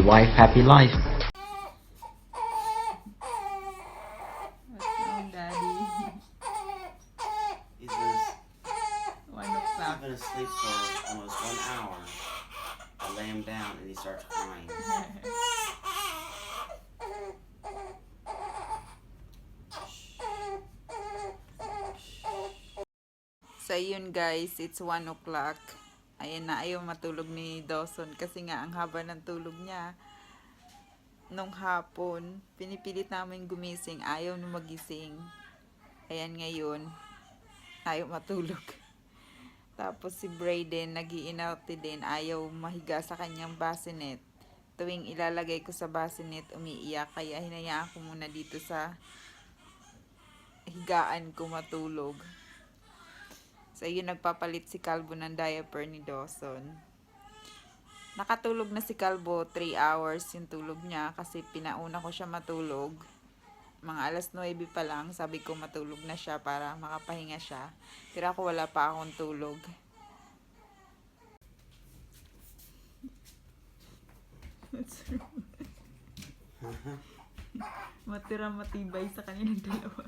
happy wife, happy life. What's wrong, Daddy? He's been, 1 he's o'clock. been asleep for almost 1 hour. I lay him down and he starts crying. So yun guys, it's 1 o'clock. Ayan na, ayaw matulog ni Dawson kasi nga ang haba ng tulog niya. Nung hapon, pinipilit namin gumising, ayaw na magising. Ayan ngayon, ayaw matulog. Tapos si Brayden, nag-iinarte din, ayaw mahiga sa kanyang bassinet. Tuwing ilalagay ko sa bassinet, umiiyak. Kaya hinayaan ko muna dito sa higaan ko matulog. So yun, nagpapalit si Kalbo ng diaper ni Dawson. Nakatulog na si Kalbo, 3 hours yung tulog niya kasi pinauna ko siya matulog. Mga alas 9 pa lang, sabi ko matulog na siya para makapahinga siya. Pero ako wala pa akong tulog. Matira matibay sa kanilang dalawa.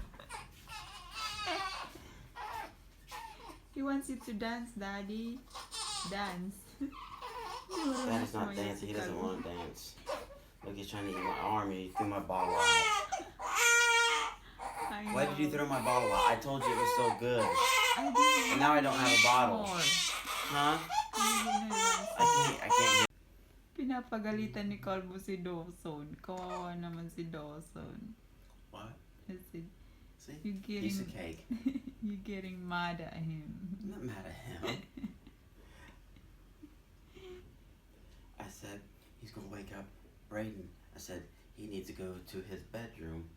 He wants you to dance, Daddy. Dance. Daddy's not dancing. He doesn't want to dance. Look, he's trying to eat my arm and he threw my bottle out. Why did you throw my bottle out? I told you it was so good. And now I don't have a bottle. Huh? I can't. Pinapagalitan ni Kalbo si Dawson. Kawawa naman si Dawson. What? I said, See? you're Piece getting, of cake. you're getting mad at him. I'm not mad at him. I said, he's going to wake up Brayden. I said, he needs to go to his bedroom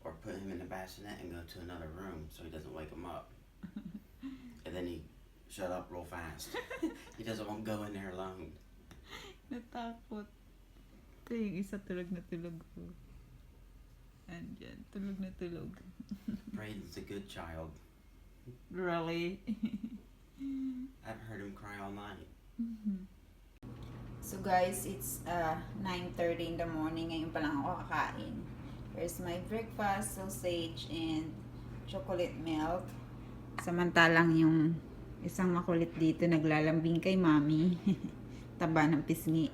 or put him in the bassinet and go to another room so he doesn't wake him up. And then he shut up real fast. He doesn't want to go in there alone. Natakot. Ito yung isa tulog na tulog ko. Andyan, tulog na tulog. Brayden's a good child. Really? I've heard him cry all night. So guys, it's 9:30 in the morning. Ngayon pa lang ako kakain. Here's my breakfast, sausage and chocolate milk. Samantalang yung isang makulit dito naglalambing kay Mami. Taba ng pisngi.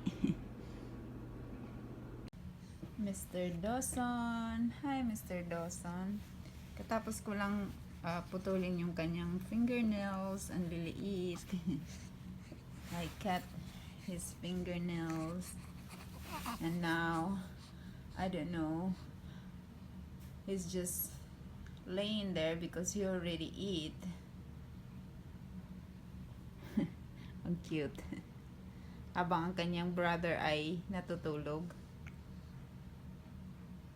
Mr. Dawson. Hi, Mr. Dawson. Katapos ko lang putulin yung kanyang fingernails. Ang liliit. I cut his fingernails. And now, I don't know. He's just laying there because he already eat. Ang cute. Habang ang kanyang brother ay natutulog.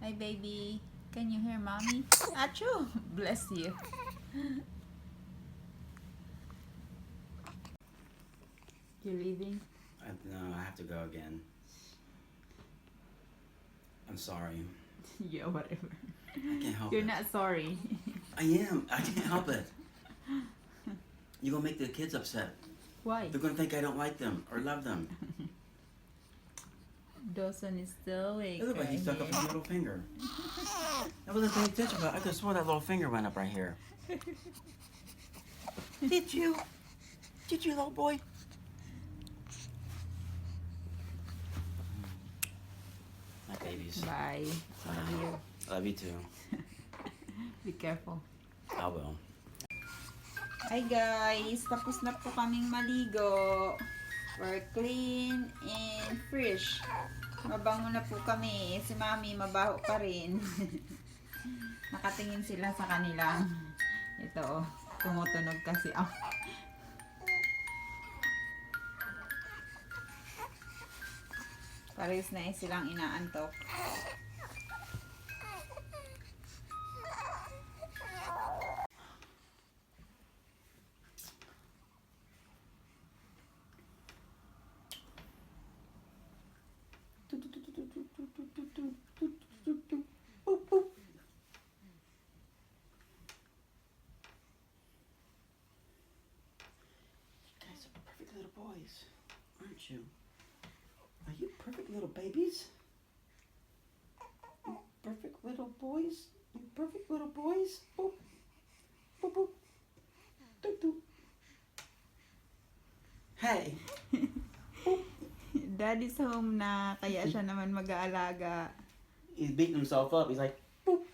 Hi baby, can you hear Mommy? Achoo! Bless you. You're leaving? No, I have to go again. I'm sorry. Yeah, whatever. I can't help You're it. not sorry. I am. I can't help it. You're going to make the kids upset. Why? They're going to think I don't like them or love them. Dawson is still awake. Look, he stuck up his middle finger. I wasn't paying attention, but I could have sworn that little finger went up right here. Did you? Did you, little boy? My babies. Bye. Love you. Love you too. Be careful. I will. Hi guys, tapos na po kaming maligo. We're clean and fresh. Mabango na po kami. Si Mami mabaho pa rin. Nakatingin sila sa kanilang ito, tumutunog kasi ako. Parehas na silang inaantok. You guys are perfect little boys, aren't you? Are you perfect little babies. You perfect little boys. You perfect little boys. Boop. Boop boop. Doop doop. Hey. Daddy's home na, kaya siya naman mag-aalaga. He's beating himself up. He's like, boop.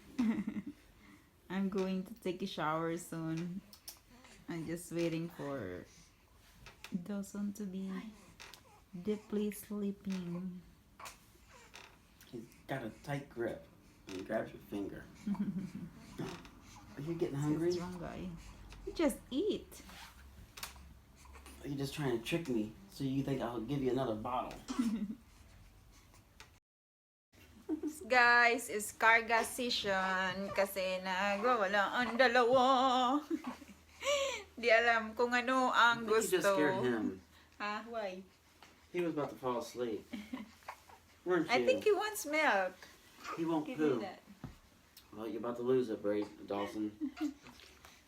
I'm going to take a shower soon. I'm just waiting for Dawson to be deeply sleeping. He's got a tight grip. And he grabs your finger. Are you getting hungry? Strong guy. Just eat. Are you just trying to trick me so you think I'll give you another bottle? Guys, is karga session kasi nagwawala ang dalawa. Di alam kung ano I ang think you just gusto. scared him. Ah, why? He was about to fall asleep. Weren't you? I think he wants milk. He won't Give me poo. that. Well, you're about to lose it, Dawson.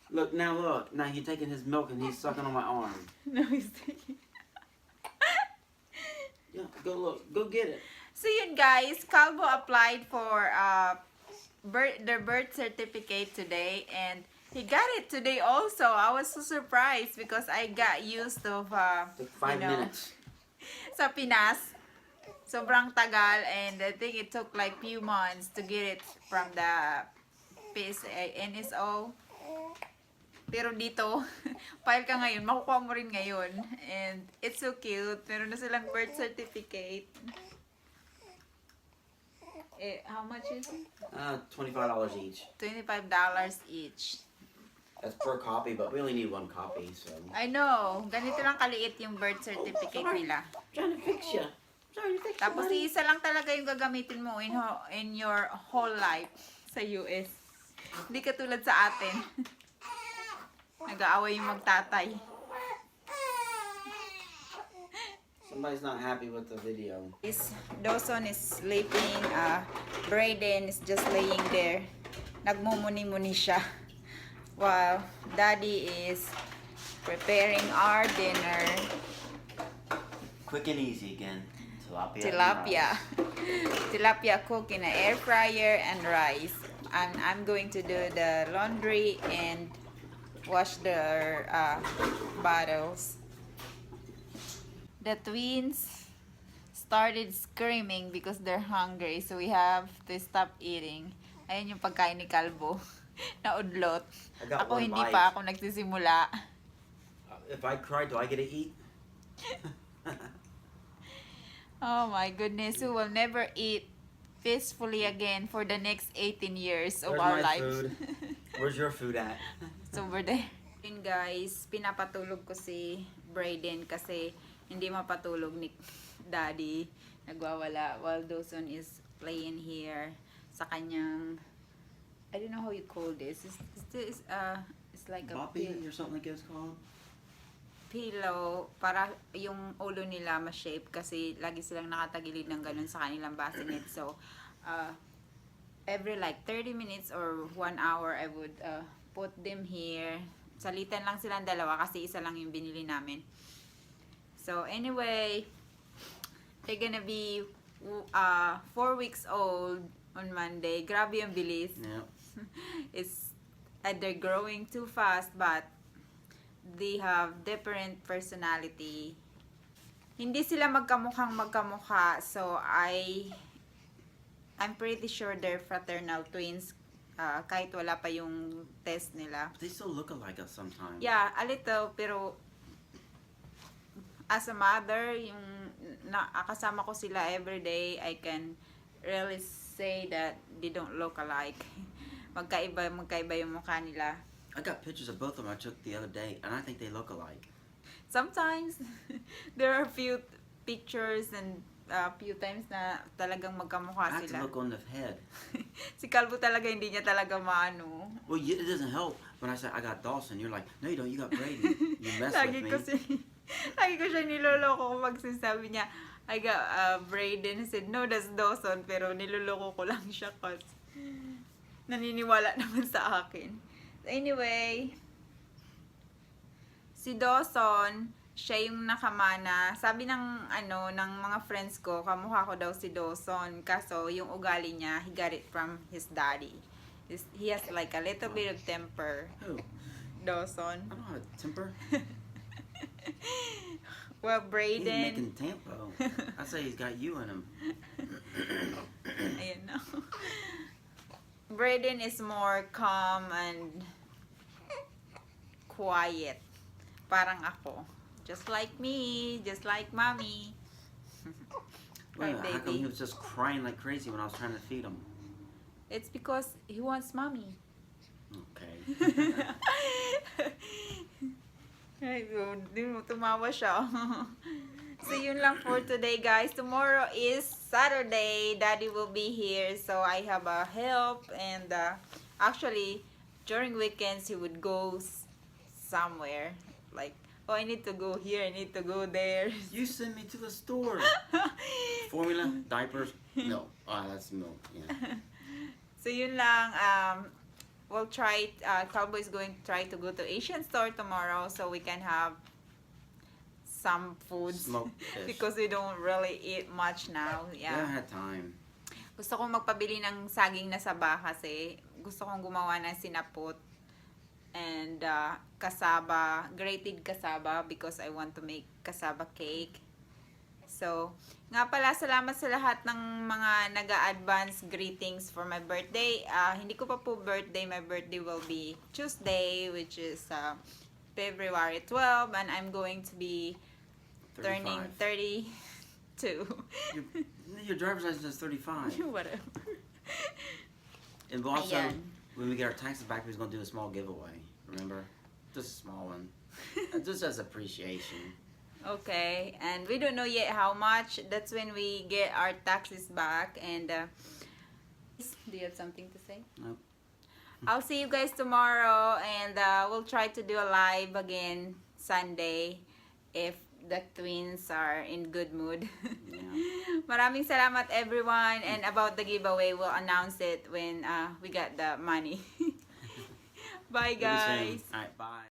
Look. Now he's taking his milk and he's sucking on my arm. No, he's taking. Yeah, go look. Go get it. So yun guys, Calvo applied for their birth certificate today and he got it today also. I was so surprised because I got used to Took 5 minutes. sa Pinas. Sobrang tagal and I think it took like few months to get it from the NSO. Pero dito, file ka ngayon, makukuha mo rin ngayon. And it's so cute. Meron na silang birth certificate. How much is it? $25 each. $25 each. That's per copy, but we only need 1 copy, so. I know. Ganito lang kaliit yung birth certificate nila. Trying to fix you. Sorry to fix you, Tapos buddy. isa lang talaga yung gagamitin mo in your whole life sa US. Hindi katulad sa atin. Nag-aaway yung magtatay. Somebody's not happy with the video. Dawson is sleeping. Brayden is just laying there. Nagmumuni-muni siya. While Daddy is preparing our dinner. Quick and easy again. Tilapia. Tilapia. Tilapia cooked in an air fryer and rice. And I'm going to do the laundry and wash the bottles. The twins started screaming because they're hungry, so we have to stop eating. Ayun yung pagkain ni Calvo. Naudlot. I got Ako one hindi bite. pa ako nagsisimula. If I cry, do I get to eat? Oh my goodness, we will never eat peacefully again for the next 18 years of Where's our my lives. food? Where's your food at? It's over there. Yun guys, pinapatulog ko si Brayden kasi hindi mapatulog ni Daddy. Nagwawala while Dawson is playing here sa kanyang, I don't know how you call this. It's like a Boppy or something like it's called? pillow para yung ulo nila ma-shape kasi lagi silang nakatagilid ng ganun sa kanilang bassinet. So, every like 30 minutes or 1 hour, I would put them here. Salitan lang silang dalawa kasi isa lang yung binili namin. So, anyway, they're gonna be 4 weeks old on Monday. Grabe yung bilis. Yeah. They're growing too fast, but they have different personality. Hindi sila magkamukha, so I'm pretty sure they're fraternal twins kahit wala pa yung test nila. But they still look alike us sometimes. Yeah, a little, pero as a mother, yung kasama ko sila every day, I can really say that they don't look alike. Magkaiba yung mukha nila. I got pictures of both of them I took the other day, and I think they look alike. Sometimes, there are few pictures and few times na talagang magkamukha I have to sila. look on the head. Si Calvo talaga hindi niya talaga maano. Well, it doesn't help when I say I got Dawson. You're like, no, you don't. You got Brady. You mess Lagi with ko me. lagi ko siya niloloko pag sinasabi niya, I got Brayden. He said, no, that's Dawson. Pero niloloko ko lang siya kasi naniniwala naman sa akin. Anyway, si Dawson, siya yung nakamana. Sabi ng ng mga friends ko, kamukha ko daw si Dawson. Kaso yung ugali niya, he got it from his daddy. He has like a little bit of temper. Who? Dawson. I don't have a temper. Well, He's Brayden. making tempo. I say he's got you in him. Ayun na. Brayden is more calm and quiet. Parang ako. Just like me. Just like mommy. Right, Well, how come he baby? was just crying like crazy when I was trying to feed him? It's because he wants mommy. Okay. Ay, di mo tumawa siya. So, yun lang for today, guys. Tomorrow is Saturday. Daddy will be here. So, I have a help. And, actually, during weekends, he would go somewhere. Like, oh, I need to go here. I need to go there. You send me to the store. Formula, diapers. No. That's milk. Yeah. So, yun lang. We'll try, Cowboy is going to try to go to Asian store tomorrow so we can have some foods. Smoked fish. Because we don't really eat much now. We haven't Yeah. had time. Gusto kong magpabili ng saging na saba kasi gusto kong gumawa ng sinaput and kasaba, grated kasaba because I want to make kasaba cake. So, nga pala, salamat sa lahat ng mga nag-a-advance greetings for my birthday. Hindi ko pa po birthday. My birthday will be Tuesday, which is February 12, and I'm going to be turning 35. 32. Your driver's license is 35. Whatever. And also, Ayan. when we get our taxes back, we're going to do a small giveaway. Remember? Just a small one. Just as appreciation. Okay, and we don't know yet how much. That's when we get our taxes back. And do you have something to say? Nope. I'll see you guys tomorrow, and we'll try to do a live again Sunday if the twins are in good mood. Yeah. Maraming salamat, everyone. And about the giveaway, we'll announce it when we got the money. Bye, It'll be soon. guys. Alright, bye.